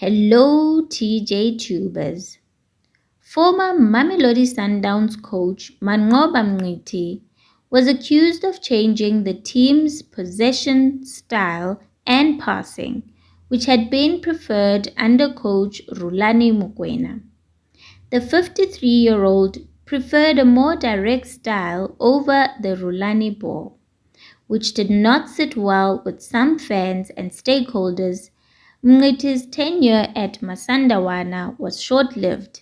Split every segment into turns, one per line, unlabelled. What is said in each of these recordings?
Hello, TJ Tubers. Former Mamelodi Sundowns coach Manqoba Mngqithi was accused of changing the team's possession style and passing, which had been preferred under coach Rulani Mokoena. The 53-year-old preferred a more direct style over the Rulani ball, which did not sit well with some fans and stakeholders. Mngqithi's tenure at Masandawana was short-lived,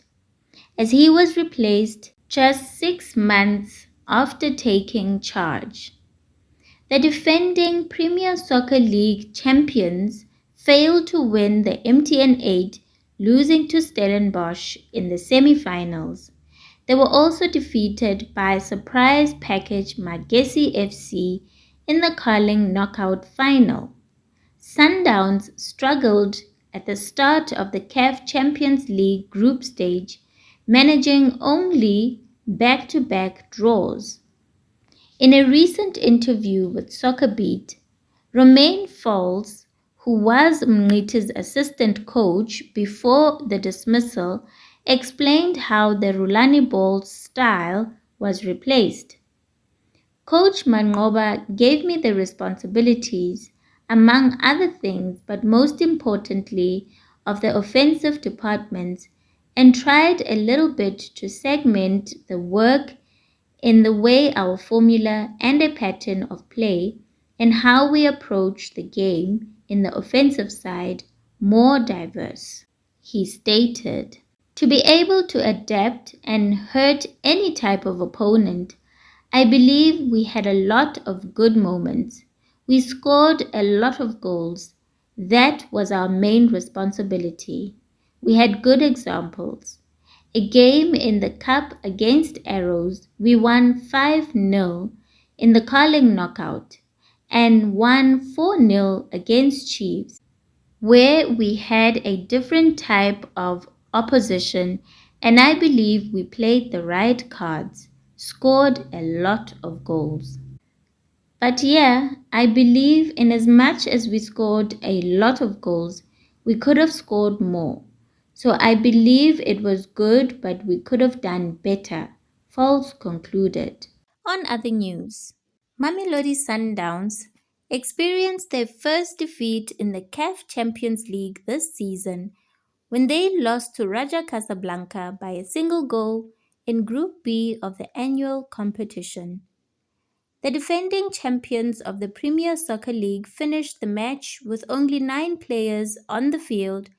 as he was replaced just 6 months after taking charge. The defending Premier Soccer League champions failed to win the MTN 8, losing to Stellenbosch in the semi-finals. They were also defeated by surprise package Magesi FC in the Carling knockout final. Sundowns struggled at the start of the CAF Champions League group stage, managing only back-to-back draws. In a recent interview with SoccerBeat, Romain Folz, who was Mngqithi's assistant coach before the dismissal, explained how the Rulani ball style was replaced. Coach Manqoba gave me the responsibilities, among other things, but most importantly, of the offensive departments, and tried a little bit to segment the work in the way our formula and a pattern of play and how we approach the game in the offensive side more diverse. He stated, to be able to adapt and hurt any type of opponent, I believe we had a lot of good moments. We scored a lot of goals. That was our main responsibility. We had good examples. A game in the Cup against Arrows, we won 5-0 in the Carling knockout and won 4-0 against Chiefs, where we had a different type of opposition, and I believe we played the right cards, scored a lot of goals. But yeah, I believe in as much as we scored a lot of goals, we could have scored more. So I believe it was good, but we could have done better, Folz concluded. On other news, Mamelodi Sundowns experienced their first defeat in the CAF Champions League this season when they lost to Raja Casablanca by a single goal in Group B of the annual competition. The defending champions of the Premier Soccer League finished the match with only 9 players on the field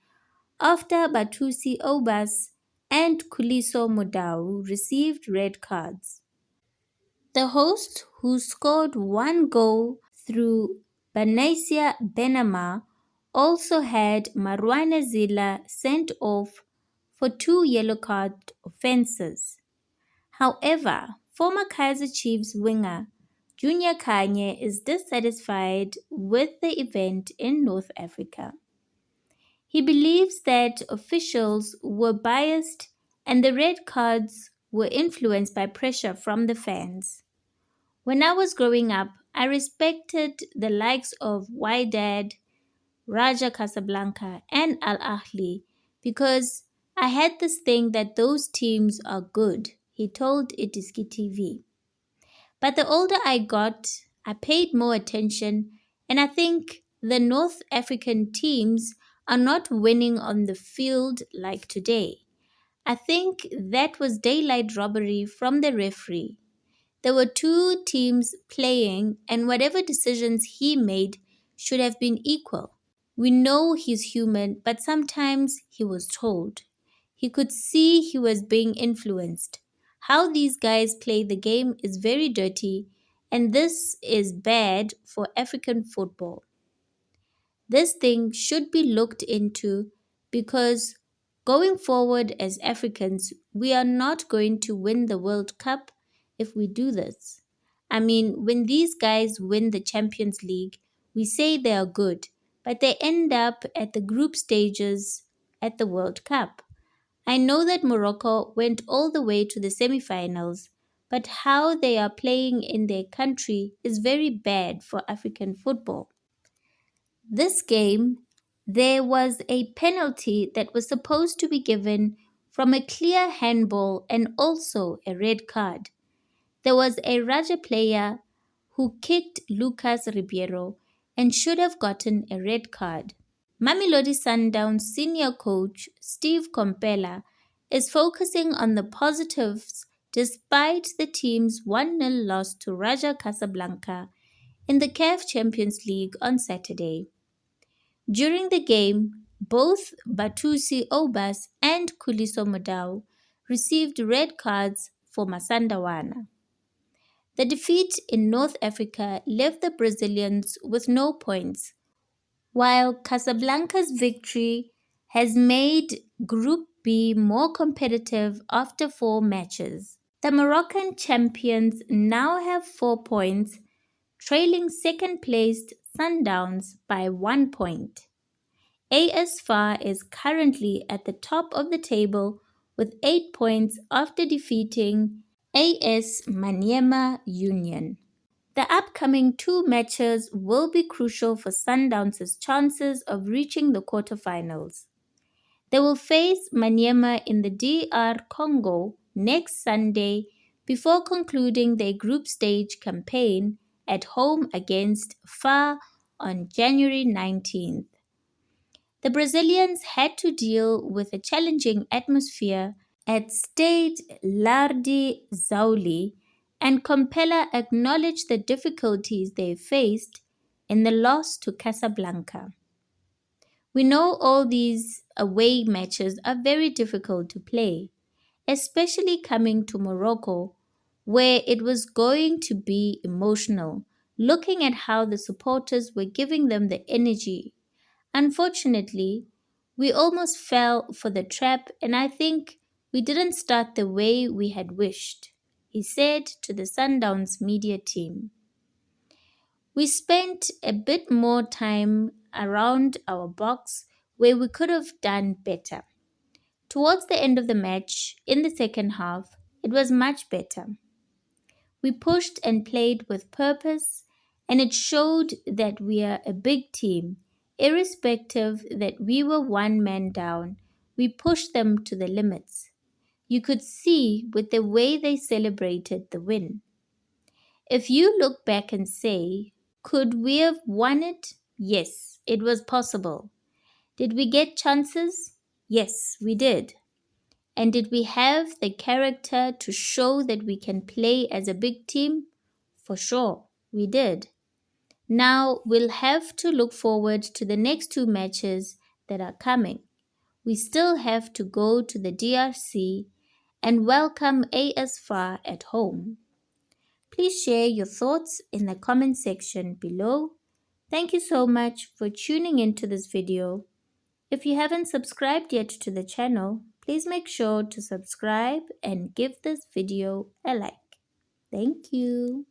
after Batusi Obas and Kuliso Modau received red cards. The hosts, who scored 1 goal through Banaisia Benama, also had Marwana Zila sent off for 2 yellow card offences. However, former Kaizer Chiefs winger Junior Kanye is dissatisfied with the event in North Africa. He believes that officials were biased and the red cards were influenced by pressure from the fans. When I was growing up, I respected the likes of Wydad, Raja Casablanca, and Al Ahly because I had this thing that those teams are good, he told Itiski TV. But the older I got, I paid more attention, and I think the North African teams are not winning on the field like today. I think that was daylight robbery from the referee. There were 2 teams playing, and whatever decisions he made should have been equal. We know he's human, but sometimes he was told. He could see he was being influenced. How these guys play the game is very dirty, and this is bad for African football. This thing should be looked into because going forward as Africans, we are not going to win the World Cup if we do this. I mean, when these guys win the Champions League, we say they are good, but they end up at the group stages at the World Cup. I know that Morocco went all the way to the semi-finals, but how they are playing in their country is very bad for African football. This game, there was a penalty that was supposed to be given from a clear handball and also a red card. There was a Raja player who kicked Lucas Ribeiro and should have gotten a red card. Mamelodi Sundowns senior coach Steve Komphela is focusing on the positives despite the team's 1-0 loss to Raja Casablanca in the CAF Champions League on Saturday. During the game, both Batusi Obas and Kuliso Modau received red cards for Masandawana. The defeat in North Africa left the Brazilians with no points, while Casablanca's victory has made Group B more competitive after 4 matches. The Moroccan champions now have 4 points, trailing second-placed Sundowns by 1 point. AS FAR is currently at the top of the table with 8 points after defeating AS Maniema Union. The upcoming 2 matches will be crucial for Sundowns' chances of reaching the quarterfinals. They will face Maniema in the DR Congo next Sunday before concluding their group stage campaign at home against FAR on January 19th. The Brazilians had to deal with a challenging atmosphere at Stade Lardi Zauli, and Komphela acknowledged the difficulties they faced in the loss to Casablanca. We know all these away matches are very difficult to play, especially coming to Morocco, where it was going to be emotional, looking at how the supporters were giving them the energy. Unfortunately, we almost fell for the trap, and I think we didn't start the way we had wished, he said to the Sundowns media team. We spent a bit more time around our box where we could have done better. Towards the end of the match, in the second half, it was much better. We pushed and played with purpose, and it showed that we are a big team. Irrespective that we were 1 man down, we pushed them to the limits. You could see with the way they celebrated the win. If you look back and say, could we have won it? Yes, it was possible. Did we get chances? Yes, we did. And did we have the character to show that we can play as a big team? For sure, we did. Now we'll have to look forward to the next 2 matches that are coming. We still have to go to the DRC and welcome AS FAR at home. Please share your thoughts in the comment section below. Thank you so much for tuning into this video. If you haven't subscribed yet to the channel, please make sure to subscribe and give this video a like. Thank you.